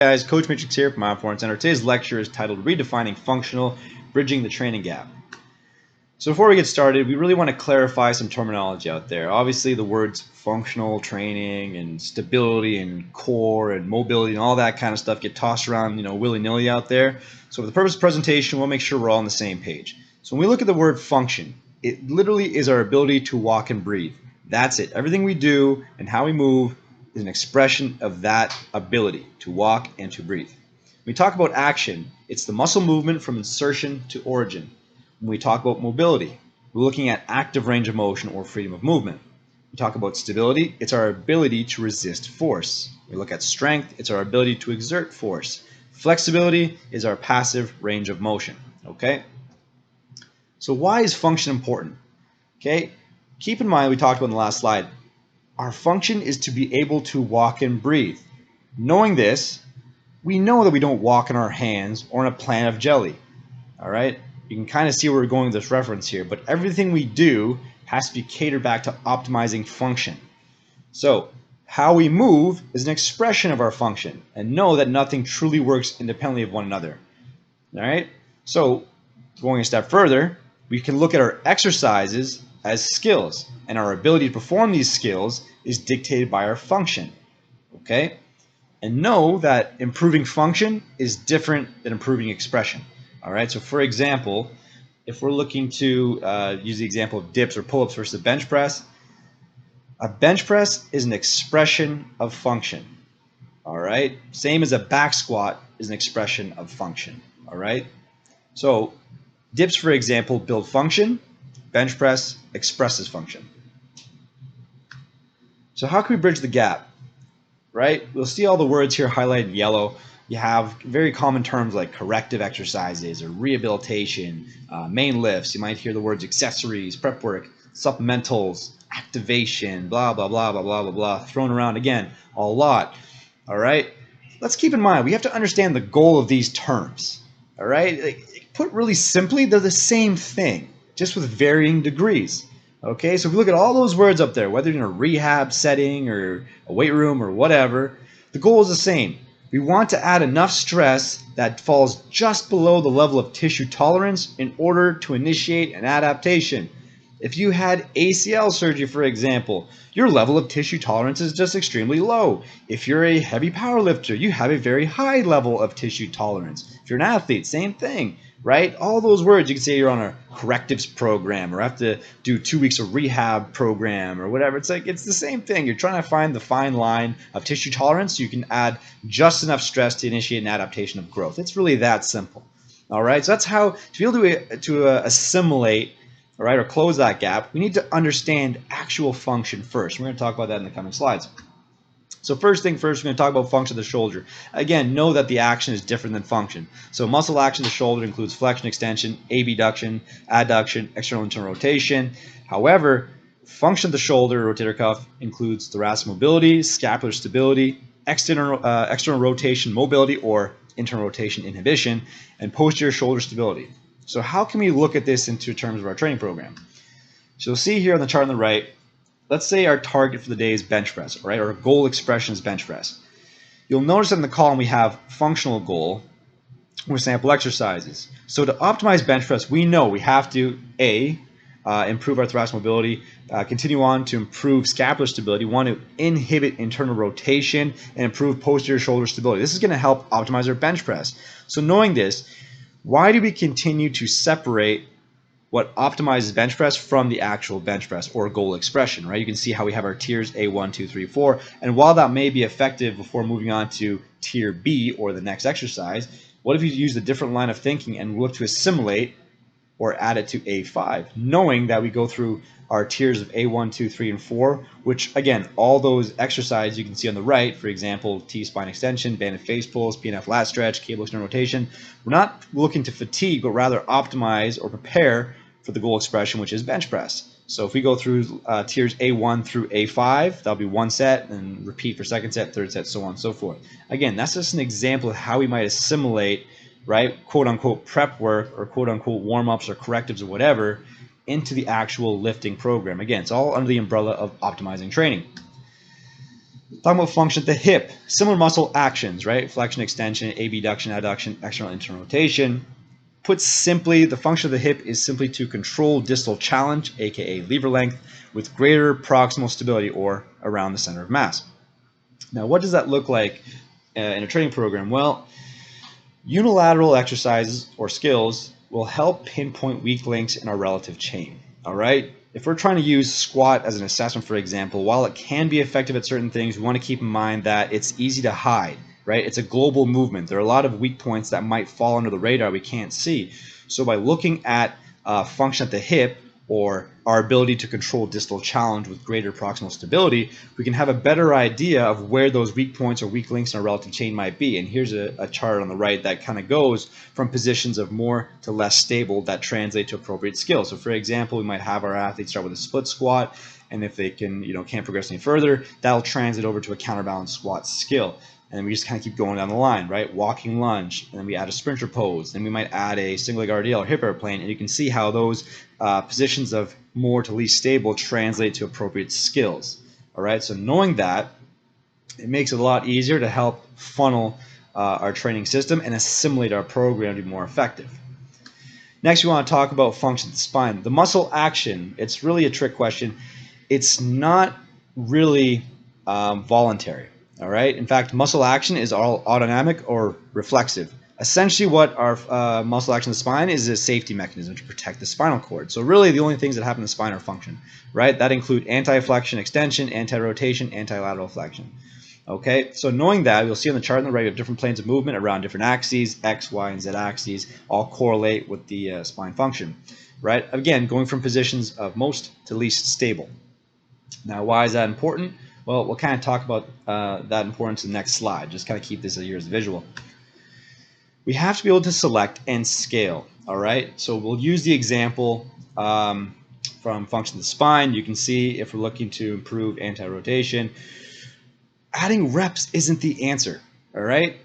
Guys, Coach Trixx here from my Performance Center. Today's lecture is titled Redefining Functional, Bridging the Training Gap. So before we get started, we really want to clarify some terminology out there. Obviously the words functional training and stability and core and mobility and all that kind of stuff get tossed around, willy-nilly out there. So for the purpose of presentation, we'll make sure we're all on the same page. So when we look at the word function, it literally is our ability to walk and breathe. That's it. Everything we do and how we move is an expression of that ability to walk and to breathe. When we talk about action, it's the muscle movement from insertion to origin. When we talk about mobility, we're looking at active range of motion or freedom of movement. We talk about stability, it's our ability to resist force. We look at strength, it's our ability to exert force. Flexibility is our passive range of motion. Okay? So why is function important? Okay? Keep in mind, we talked about in the last slide, our function is to be able to walk and breathe. Knowing this, we know that we don't walk on our hands or in a plan of jelly. All right? You can kind of see where we're going with this reference here, but everything we do has to be catered back to optimizing function. So how we move is an expression of our function, and know that nothing truly works independently of one another. All right? So going a step further, we can look at our exercises as skills, and our ability to perform these skills is dictated by our function. Okay? And know that improving function is different than improving expression. All right? So for example, if we're looking to use the example of dips or pull-ups versus a bench press, a bench press is an expression of function. All right? Same as a back squat is an expression of function. All right? So dips, for example, build function. Bench press expresses function. So how can we bridge the gap? Right? We'll see all the words here highlighted in yellow. You have very common terms like corrective exercises or rehabilitation, main lifts. You might hear the words accessories, prep work, supplementals, activation, blah, blah, blah, blah, blah, blah, blah, thrown around again a lot. All right? Let's keep in mind, we have to understand the goal of these terms. All right? Put really simply, they're the same thing, just with varying degrees. Okay, so if you look at all those words up there, whether in a rehab setting or a weight room or whatever, the goal is the same. We want to add enough stress that falls just below the level of tissue tolerance in order to initiate an adaptation. If you had ACL surgery, for example, your level of tissue tolerance is just extremely low. If you're a heavy power lifter, you have a very high level of tissue tolerance. If you're an athlete, same thing, right? All those words, you can say you're on a correctives program or have to do 2 weeks of rehab program or whatever. It's the same thing. You're trying to find the fine line of tissue tolerance so you can add just enough stress to initiate an adaptation of growth. It's really that simple. All right, so that's how, to be able to assimilate, all right, or close that gap, we need to understand actual function first. We're going to talk about that in the coming slides. So first thing first, we're going to talk about function of the shoulder. Again, know that the action is different than function. So muscle action of the shoulder includes flexion, extension, abduction, adduction, external internal rotation. However, function of the shoulder, rotator cuff, includes thoracic mobility, scapular stability, external rotation mobility or internal rotation inhibition, and posterior shoulder stability. So how can we look at this into terms of our training program? So you'll see here on the chart on the right, let's say our target for the day is bench press, right? Or goal expression is bench press. You'll notice that in the column we have functional goal with sample exercises. So to optimize bench press, we know we have to improve our thoracic mobility, continue on to improve scapular stability, want to inhibit internal rotation, and improve posterior shoulder stability. This is going to help optimize our bench press. So knowing this, why do we continue to separate what optimizes bench press from the actual bench press or goal expression, right? You can see how we have our tiers A1, 2, 3, 4. And while that may be effective before moving on to tier B or the next exercise, what if you use a different line of thinking and look to assimilate or add it to A5, knowing that we go through our tiers of A1, 2, 3, and 4, which again, all those exercises you can see on the right, for example, T-spine extension, banded face pulls, PNF lat stretch, cable external rotation, we're not looking to fatigue, but rather optimize or prepare for the goal expression, which is bench press. So if we go through tiers A1 through A5, that'll be one set, and repeat for second set, third set, so on and so forth. Again, that's just an example of how we might assimilate, right, quote unquote prep work or quote unquote warm-ups or correctives or whatever into the actual lifting program. Again, it's all under the umbrella of optimizing training. Talking about function at the hip, similar muscle actions, right? Flexion, extension, abduction, adduction, external, internal rotation. Put simply, the function of the hip is simply to control distal challenge, aka lever length, with greater proximal stability or around the center of mass. Now, what does that look like in a training program? Well, unilateral exercises or skills will help pinpoint weak links in our relative chain. All right. If we're trying to use squat as an assessment, for example, while it can be effective at certain things, we want to keep in mind that it's easy to hide, right? It's a global movement. There are a lot of weak points that might fall under the radar we can't see. So by looking at function at the hip, or our ability to control distal challenge with greater proximal stability, we can have a better idea of where those weak points or weak links in our relative chain might be. And here's a chart on the right that kind of goes from positions of more to less stable that translate to appropriate skills. So for example, we might have our athletes start with a split squat, and if they can't progress any further, that'll translate over to a counterbalance squat skill. And then we just kind of keep going down the line, right? Walking lunge, and then we add a sprinter pose, then we might add a single leg RDL or hip airplane, and you can see how those positions of more to least stable translate to appropriate skills. All right, so knowing that, it makes it a lot easier to help funnel our training system and assimilate our program to be more effective. Next, we want to talk about function of the spine. The muscle action, it's really a trick question. It's not really voluntary. All right. In fact, muscle action is all autonomic or reflexive. Essentially, what our muscle action in the spine is a safety mechanism to protect the spinal cord. So really, the only things that happen in the spine are function, right? That include anti-flexion extension, anti-rotation, anti-lateral flexion. Okay, so knowing that, you'll see on the chart on the right, we have different planes of movement around different axes, X, Y, and Z axes, all correlate with the spine function, right? Again, going from positions of most to least stable. Now, why is that important? Well, we'll kind of talk about that importance in the next slide. Just kind of keep this here as a visual. We have to be able to select and scale, all right? So we'll use the example from function of the spine. You can see if we're looking to improve anti-rotation, adding reps isn't the answer, all right?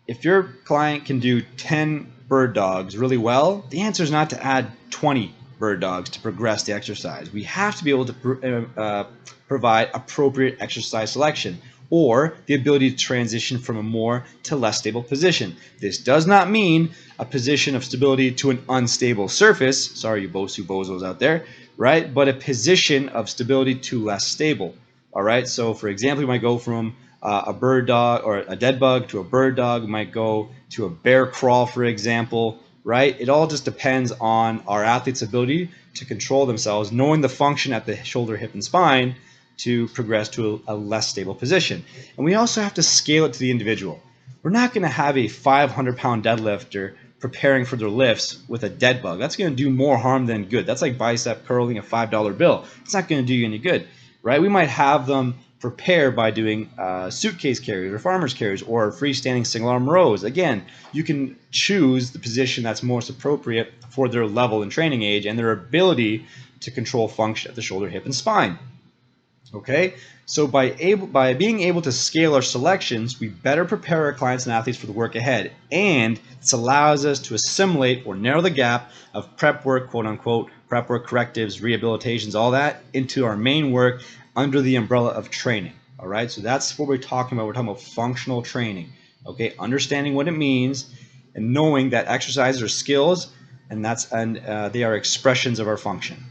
If your client can do 10 bird dogs really well, the answer is not to add 20 bird dogs to progress the exercise. We have to be able to provide appropriate exercise selection or the ability to transition from a more to less stable position. This does not mean a position of stability to an unstable surface. Sorry, you Bosu bozos out there, right? But a position of stability to less stable. All right, so for example, we might go from a bird dog or a dead bug to a bird dog. We might go to a bear crawl, for example, right? It all just depends on our athlete's ability to control themselves, knowing the function at the shoulder, hip, and spine to progress to a less stable position. And we also have to scale it to the individual. We're not going to have a 500-pound deadlifter preparing for their lifts with a dead bug. That's going to do more harm than good. That's like bicep curling a $5 bill. It's not going to do you any good, right? We might have them prepare by doing suitcase carries or farmer's carries or freestanding single arm rows. Again, you can choose the position that's most appropriate for their level and training age and their ability to control function at the shoulder, hip, and spine. Okay, so by being able to scale our selections, we better prepare our clients and athletes for the work ahead, and this allows us to assimilate or narrow the gap of prep work, quote unquote, prep work, correctives, rehabilitations, all that into our main work under the umbrella of training. All right, so that's what we're talking about. We're talking about functional training. Okay, understanding what it means and knowing that exercises are skills, and they are expressions of our function.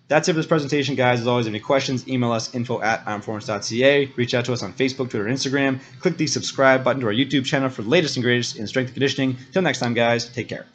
That's it for this presentation, guys. As always, if you have any questions, email us info@ironperformance.ca. Reach out to us on Facebook, Twitter, and Instagram. Click the subscribe button to our YouTube channel for the latest and greatest in strength and conditioning. Till next time, guys, take care.